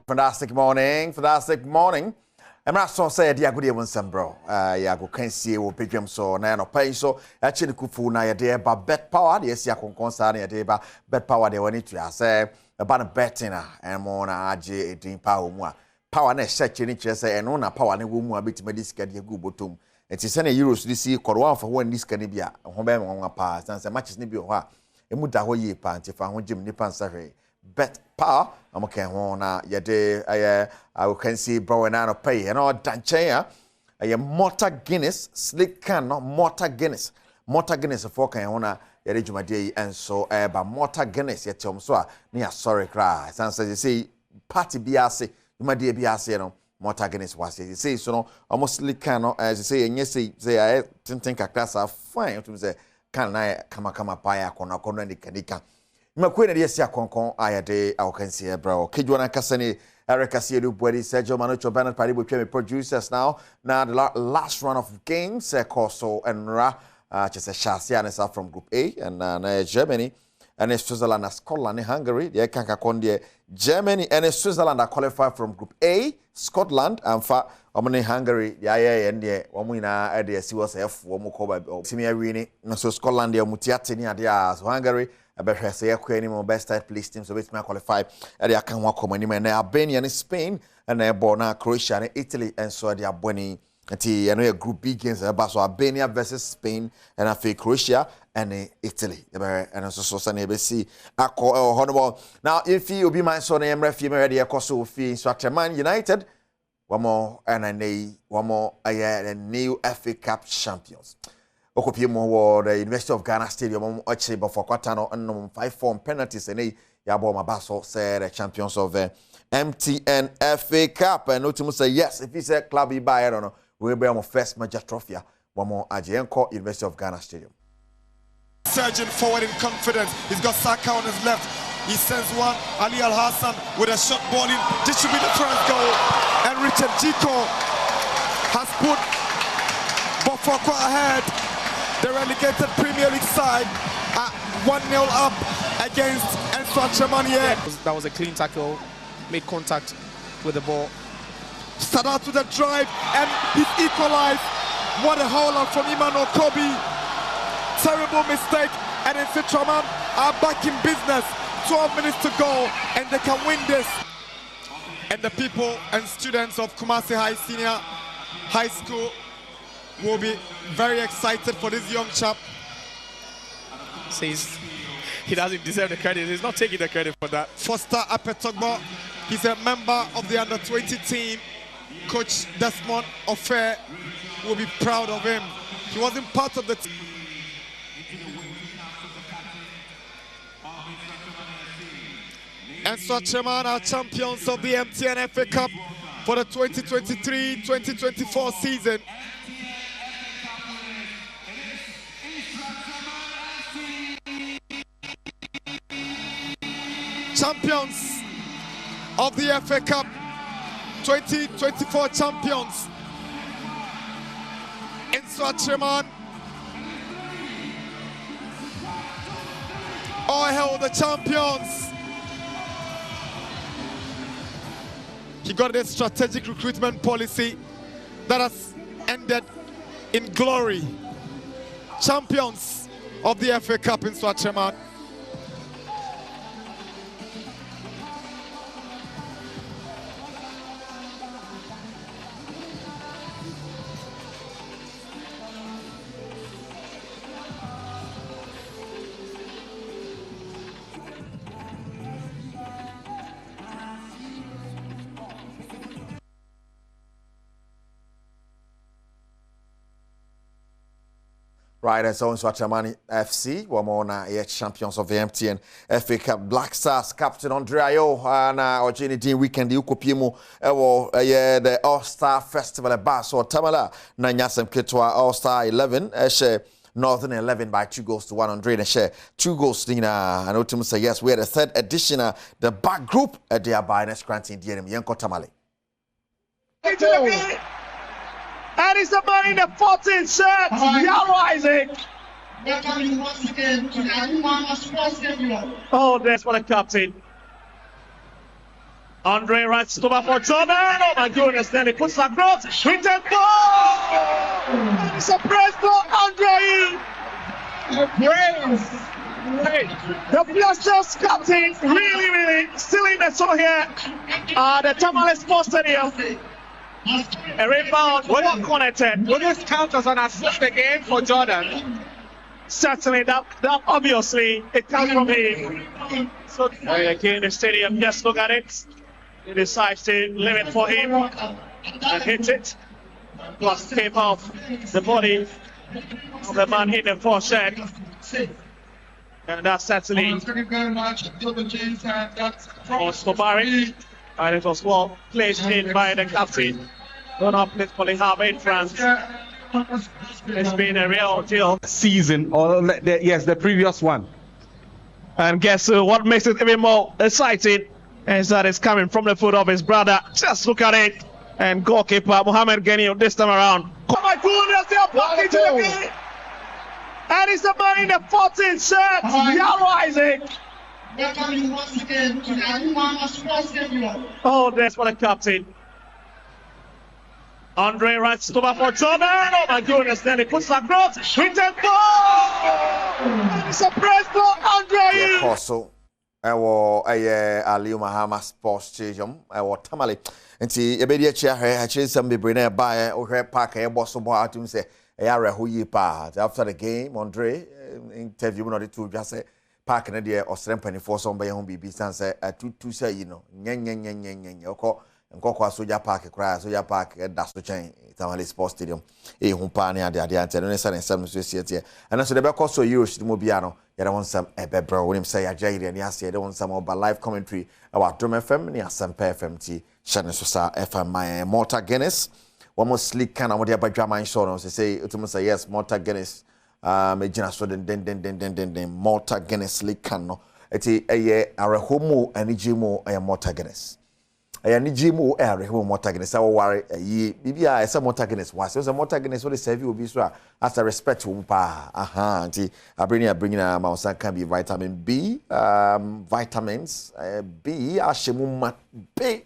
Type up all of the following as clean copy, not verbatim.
Fantastic morning. I'm not so say dia good even some bro. Ya go can see wo pedwam so na no pay so actually kufu na ya dey ba bet power dey sia konkon sa na ya dey ba bet power dey wani to ya say ba na betting and mo na age edin power mu a power na check ni kire say eno na power na wo mu a betima dis ka dey go botom. Enti say na euros this see korwa for one dis ka ni bia ho be mo pa say matches ni bi ho a emu da ho yi pa nti fa ho gym ni pa nsahwe bet power I'm okay na yede I can see bro and I pay and all danchen ya Mortar Guinness slick can not Mortar Guinness for kan na yede dwumade and so ba Mortar Guinness yet so a na sorry cry san say say party biase dwumade biase no Mortar Guinness was say so no almost slick can no as say enye say I tintin kakra sa fine to say kan na kama pa ya kono ni kanika Makwena de sia konkon ayade awokansie bro kejwana kasane Erica Siedu Bwedi Sergio Manucho Bernard Padi me producers now the last run of games Koso and Ra just a Shasianesa from Group A and Germany and Switzerland and Scotland and Hungary the Kanka Germany and Switzerland are qualified from Group A Scotland and fa omne Hungary and the wamina at the CSF womukoba Simia Rini no so Scotland the mutiate ni adia so Hungary I say any best type police team so it's qualified and they can walk on and Albania and Spain and Borna Croatia and Italy and so they are winning until I know a group B games about so Albania versus Spain and I feel Croatia and Italy and also so see honorable now if you be my son I'm referee already so fee instructor Man United one more and a new FA Cup champions. Okopimo the University of Ghana Stadium but for Quatano and 5-4 penalties and Yabo Mabaso said the champions of MTN FA Cup and Otimu say yes if he said club he buy I don't know we'll be on first major trophy one more Ajienko University of Ghana Stadium. Surging forward in confidence. He's got Saka on his left. He sends one Ali Al Hassan with a shot ball in. This should be the first goal. And Richard Jiko has put Bofoko ahead. The relegated Premier League side at 1-0 up against Enswa. That was a clean tackle, made contact with the ball. Started to the drive and he's equalized. What a hold-on from Emmanuel Kobe. Terrible mistake and Enswa are back in business. 12 minutes to go and they can win this. And the people and students of Kumasi High Senior High School will be very excited for this young chap. Says he doesn't deserve the credit. He's not taking the credit for that. Foster Apetogbo, he's a member of the under-20 team. Coach Desmond Ofer will be proud of him. He wasn't part of the team. And Swatchaman are champions of the MTN FA Cup for the 2023-2024 season. Champions of the FA Cup, 2024 champions. In Swatchaman. All hail the champions. He got a strategic recruitment policy that has ended in glory. Champions of the FA Cup in Swatchaman. Right, and so in Swatchamani FC, one more now champions of the MTN FA Cup. Black Stars captain Andre Ayo and Ojini Dean weekend the Ukopimo the All-Star Festival at Baso Tamala Nanyasem Kitwa All-Star 11 Northern 11 by 2-1 and share 2 goals Dina and Otimu say yes we had a third edition the back group at the Abinus Granting DNM Yanko Tamale. And it's the man in the 14th shirt, Yaro Isaac. Welcome once again to the Adom Sports Stadium. Oh, that's what a captain. Andre runs over for Jordan. Oh my goodness, then he puts across. With a ball! And it's a press for Andre. The Blasters captain really still in the show here at the Tamale Sports Stadium. A rebound, well connected. Will this count as an assist again for Jordan? Certainly, that obviously it comes from him. So again, the stadium, just look at it. He decides to leave it for him and hits it. Plus, tape off the body of the man hit the forehead. And that's certainly was for Barry. And it was well placed in by the captain. Don't have place for the half in France. It's been a real deal. Season, or the previous one. And guess what makes it even more exciting is that it's coming from the foot of his brother. Just look at it. And goalkeeper Mohamed Genio this time around. Oh my goodness, they are popping to the game. And it's the man in the 14th shirt, Yaro Isaac. Welcome once again to the Adom Sports Stadium. Oh, that's for the captain. Andre runs over for Jordan. Oh my goodness, then he puts across. With a ball! And it's a press for Andre. Koso. Ewo Aliu Mahama Sports Stadium. Ewo Tamale. Nti ebedi achi ahwe achi some bebre na ba ohwe park e boso bo atum say Yara who ye part after the game, Andre interview no the two just say park na there or strength for some by home BB say two say you know nyen oko nkoko soja park cry soja park that's the chain Tamale Sports Stadium hu pa na ade ante no say nsam so sie and so the be cost so euros mo bia no yere won some ebebro when him say agire ni ase de won some about live commentary about Adom FM ni Asempa FM ti channel so sa FM my Malta Guinness almost sleek kind of what Badwam show no say it say yes Malta Guinness ejina so den Malta Guinness sleek can no eti eye arehomu anigimo eye Malta Guinness eye anigimo arehomu Malta Guinness I worry yi bibia ese Malta Guinness was so Malta Guinness what serve you obi so as a respect wo pa aha nti bringing ma san can be vitamin B vitamins B ashemu ma B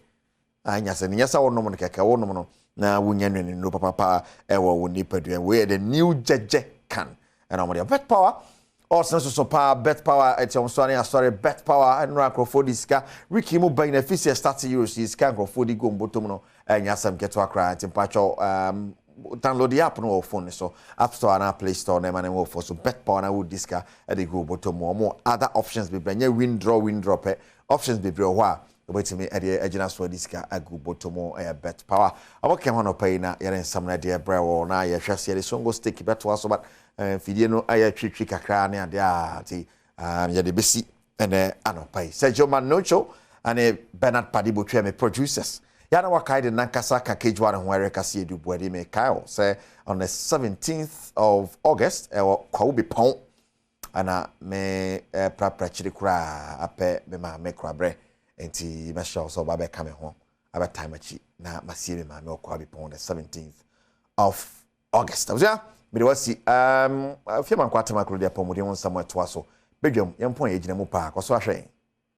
anya se nyasa wonom no keke wonom no na wunyanwe no papa ewo woni padua we the new jeje can and amody bet power also so power bet power etion so ani sorry bet power and Microphone ska Ricky mo beneficia start euros is can Microphone go mbotom no anya sam keto akra timpacho download the app no phone so App Store and Play Store na man mo for so bet power na wo diska e dey go bottom more other options be benya win draw pe options be bre ho wait me agina so diska agu botomo bet power aboke hono pay na yere nsam na de brewo na ye hwase de songo stick bet so but fidie no aya twitwi kakra na ade ati ye de besi ene anopai Sergio Manocho and Bernard Padibo twa me producers yana wakai de nankasa ka kejwa ho erekase edu buade me Kyle say on the 17th of August kwa ubi pon ana me prapra chiri kura ape me ma me kura bre enti mesha so ba be kame ho aba time achi na masie me ma me okwa be pon the 17th of August abia me de wasi fiema kwatama kro de pon mo de won samu to aso bedwam yempon ye gina mu pa ko so ahwe